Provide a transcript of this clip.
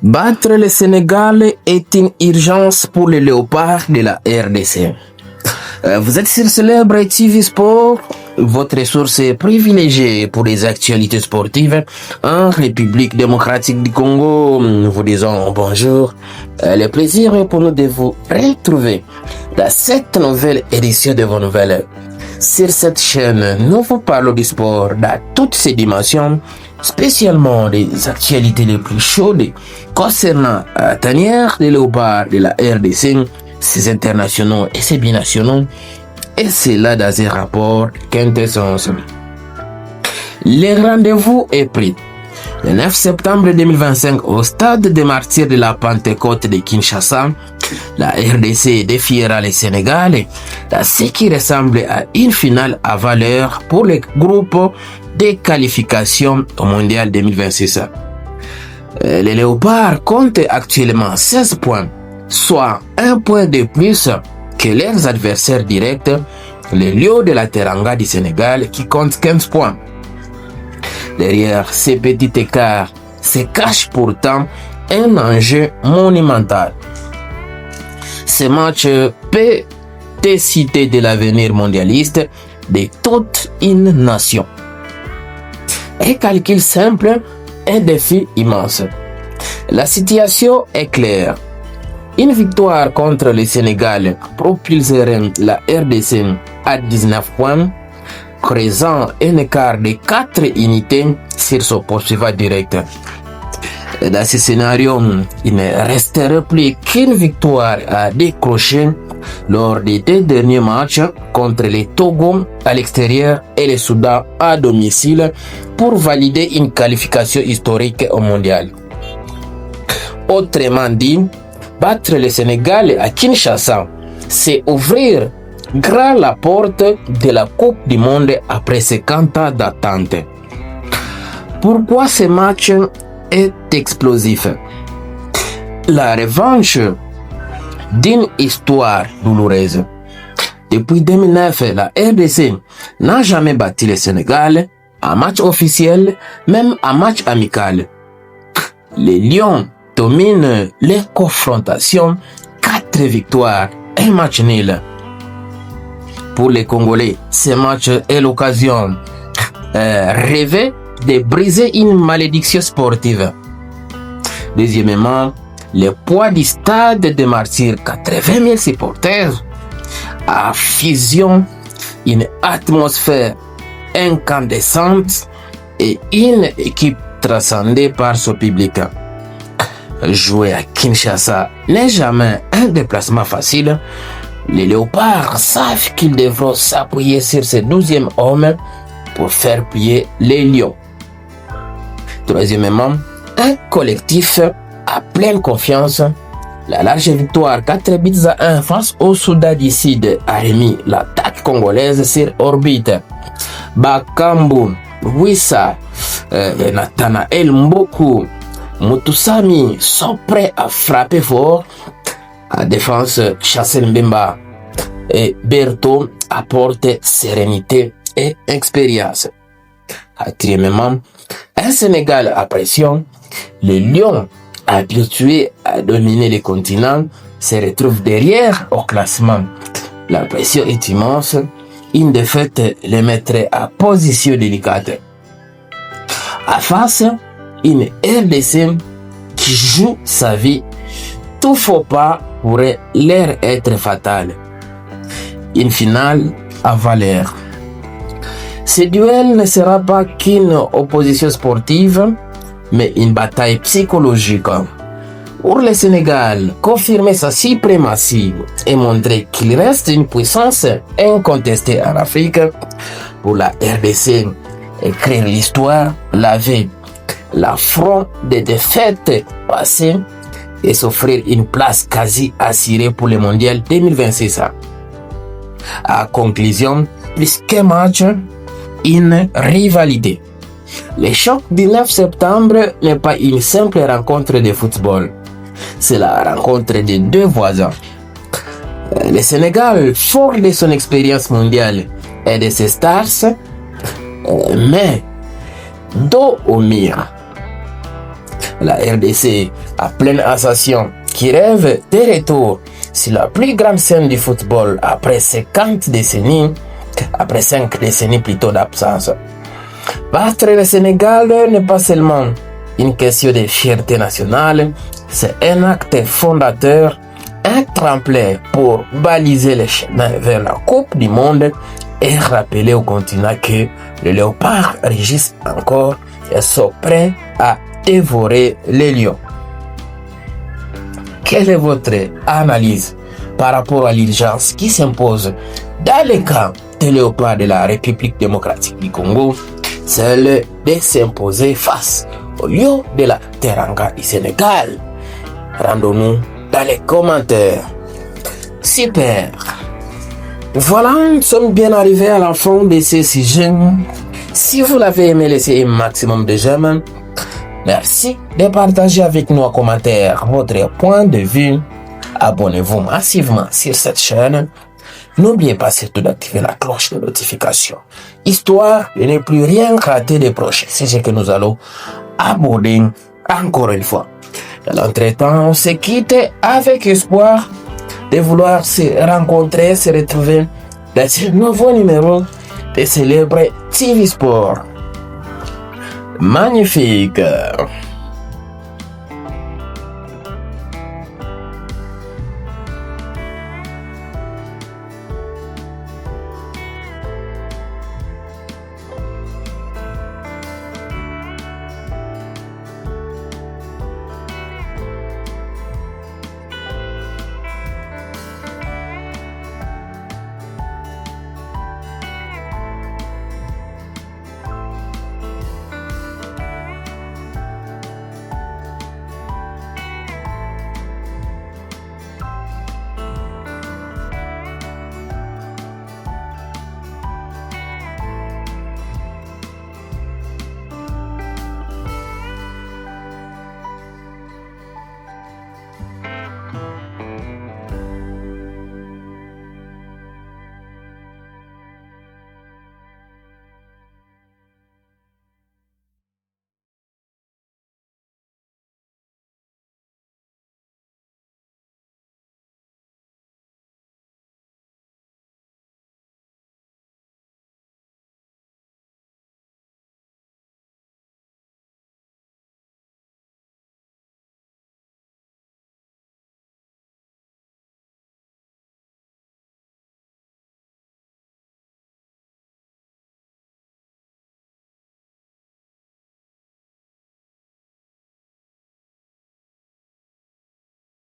Battre le Sénégal est une urgence pour les léopards de la RDC. Vous êtes sur Célèbre TV Sport, votre ressource privilégiée pour les actualités sportives en République démocratique du Congo. Nous vous disons bonjour. Le plaisir est pour nous de vous retrouver dans cette nouvelle édition de vos nouvelles. Sur cette chaîne, nous vous parlons du sport dans toutes ses dimensions, spécialement des actualités les plus chaudes concernant la tanière des léopards de la RDC, ses internationaux et ses binationaux, et cela dans un rapport quintessence. Le rendez-vous est pris. Le 9 septembre 2025, au stade des martyrs de la Pentecôte de Kinshasa, la RDC défiera le Sénégal dans ce qui ressemble à une finale à valeur pour le groupe de qualification au Mondial 2026. Les Léopards comptent actuellement 16 points, soit un point de plus que leurs adversaires directs, les Lions de la Teranga du Sénégal, qui comptent 15 points. Derrière ces petits écarts se cache pourtant un enjeu monumental. Ce match peut décider de l'avenir mondialiste de toute une nation. Un calcul simple, un défi immense. La situation est claire. Une victoire contre le Sénégal propulserait la RDC à 19 points, creusant un écart de 4 unités sur son poursuivant direct. Dans ce scénario, il ne resterait plus qu'une victoire à décrocher lors des deux derniers matchs contre les Togo à l'extérieur et le Soudan à domicile pour valider une qualification historique au mondial. Autrement dit, battre le Sénégal à Kinshasa, c'est ouvrir grand la porte de la Coupe du Monde après 50 ans d'attente. Pourquoi ce match est explosif? La revanche d'une histoire douloureuse. Depuis 2009, la RDC n'a jamais battu le Sénégal en match officiel, même en match amical. Les Lions dominent les confrontations, 4 victoires, un match nul. Pour les Congolais, ce match est l'occasion rêvée de briser une malédiction sportive. Deuxièmement, le poids du stade de martyrs, 80 000 supporters, a fusion une atmosphère incandescente et une équipe transcendée par son public. Jouer à Kinshasa n'est jamais un déplacement facile. Les Léopards savent qu'ils devront s'appuyer sur ce 12e homme pour faire plier les Lions. Troisièmement, un collectif à pleine confiance. La large victoire 4-1 face au Soudan du Sud a remis l'attaque congolaise sur orbite. Bakambu, Wissa, Nathanaël Mboku, Mutusami sont prêts à frapper fort. À défense, Chassel Mbemba et Berto apportent sérénité et expérience. Quatrièmement, un Sénégal à pression, les Lions habitués à dominer les continents se retrouvent derrière au classement. La pression est immense, une défaite les mettrait à position délicate. À face, une RDC qui joue sa vie, tout faux pas pourrait leur être fatal. Une finale à valeur. Ce duel ne sera pas qu'une opposition sportive, mais une bataille psychologique. Pour le Sénégal, confirmer sa suprématie et montrer qu'il reste une puissance incontestée en Afrique. Pour la RDC, écrire l'histoire, laver l'affront des défaites passées et s'offrir une place quasi assurée pour le Mondial 2026. À conclusion, plus qu'un match, une rivalité. Le choc du 9 septembre n'est pas une simple rencontre de football. C'est la rencontre de deux voisins. Le Sénégal, fort de son expérience mondiale et de ses stars, mais dos au mur. la RDC à pleine ascension, qui rêve de retour sur la plus grande scène du football après 5 décennies plutôt d'absence. Battre le Sénégal n'est pas seulement une question de fierté nationale, c'est un acte fondateur, un tremplin pour baliser le chemin vers la Coupe du Monde et rappeler au continent que les léopards rugissent encore et sont prêts à dévorer les lions. Quelle est votre analyse par rapport à l'urgence qui s'impose dans le camp des léopards de la République démocratique du Congo, celle de s'imposer face au lion de la Teranga du Sénégal? Rendons-nous dans les commentaires. Super. Voilà, nous sommes bien arrivés à la fin de ce sujet. Si vous l'avez aimé, laissez un maximum de j'aime. Merci de partager avec nous en commentaire votre point de vue. Abonnez-vous massivement sur cette chaîne. N'oubliez pas surtout d'activer la cloche de notification, histoire de ne plus rien rater des prochains sujets que nous allons aborder encore une fois. Dans l'entretemps, on se quitte avec espoir de vouloir se rencontrer, se retrouver dans ce nouveau numéro de Célèbre TV Sport. Magnifique!